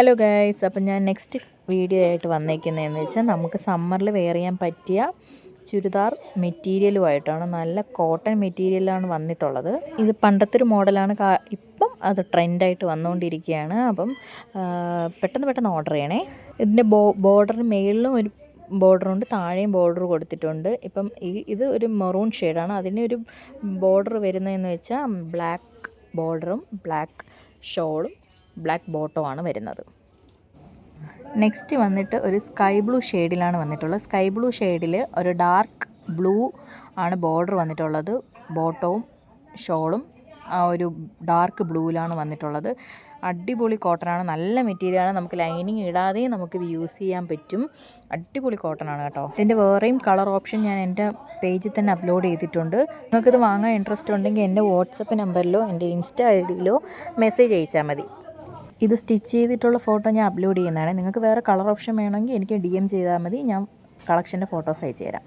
Hello guys, അപ്പം ഞാൻ next video ആയിട്ട് വന്നേക്കുന്നതെന്ന് വെച്ചാൽ നമുക്ക് സമ്മറിൽ വെയർ ചെയ്യാൻ പറ്റിയ ചുരിദാർ മെറ്റീരിയലുമായിട്ടാണ്. നല്ല കോട്ടൺ മെറ്റീരിയലാണ് വന്നിട്ടുള്ളത്. ഇത് പണ്ടത്തെ ഒരു മോഡലാണ്, ഇപ്പം അത് ട്രെൻഡായിട്ട് വന്നുകൊണ്ടിരിക്കുകയാണ്. അപ്പം പെട്ടെന്ന് ഓർഡർ ചെയ്യണേ. ഇതിൻ്റെ ബോർഡറിന് മേളിലും ഒരു ബോർഡറുണ്ട്, താഴെയും ബോർഡർ കൊടുത്തിട്ടുണ്ട്. ഇപ്പം ഇത് ഒരു മെറൂൺ ഷെയ്ഡാണ്. അതിന് ഒരു ബോർഡർ വരുന്നതെന്ന് വെച്ചാൽ ബ്ലാക്ക് ബോർഡറും ബ്ലാക്ക് ഷോളും ബ്ലാക്ക് ബോട്ടമാണ് വരുന്നത്. നെക്സ്റ്റ് വന്നിട്ട് ഒരു സ്കൈ ബ്ലൂ ഷെയ്ഡിലാണ് വന്നിട്ടുള്ളത്. സ്കൈ ബ്ലൂ ഷെയ്ഡിൽ ഒരു ഡാർക്ക് ബ്ലൂ ആണ് ബോർഡർ വന്നിട്ടുള്ളത്. ബോട്ടവും ഷോളും ആ ഒരു ഡാർക്ക് ബ്ലൂവിലാണ് വന്നിട്ടുള്ളത്. അടിപൊളി കോട്ടനാണ്, നല്ല മെറ്റീരിയലാണ്. നമുക്ക് ലൈനിങ് ഇടാതെ നമുക്കിത് യൂസ് ചെയ്യാൻ പറ്റും. അടിപൊളി കോട്ടനാണ് കേട്ടോ. ഇതിൻ്റെ വേറെയും കളർ ഓപ്ഷൻ ഞാൻ എൻ്റെ പേജിൽ തന്നെ അപ്ലോഡ് ചെയ്തിട്ടുണ്ട്. നിങ്ങൾക്കിത് വാങ്ങാൻ ഇൻട്രസ്റ്റ് ഉണ്ടെങ്കിൽ എൻ്റെ വാട്സപ്പ് നമ്പറിലോ എൻ്റെ ഇൻസ്റ്റ ഐഡിയിലോ മെസ്സേജ് അയച്ചാൽ മതി. ഇത് സ്റ്റിച്ച് ചെയ്തിട്ടുള്ള ഫോട്ടോ ഞാൻ അപ്ലോഡ് ചെയ്യുന്നതാണ്. നിങ്ങൾക്ക് വേറെ കളർ ഓപ്ഷൻ വേണമെങ്കിൽ എനിക്ക് DM ചെയ്താൽ മതി. ഞാൻ കളക്ഷൻ്റെ ഫോട്ടോസ് അയച്ചു തരാം.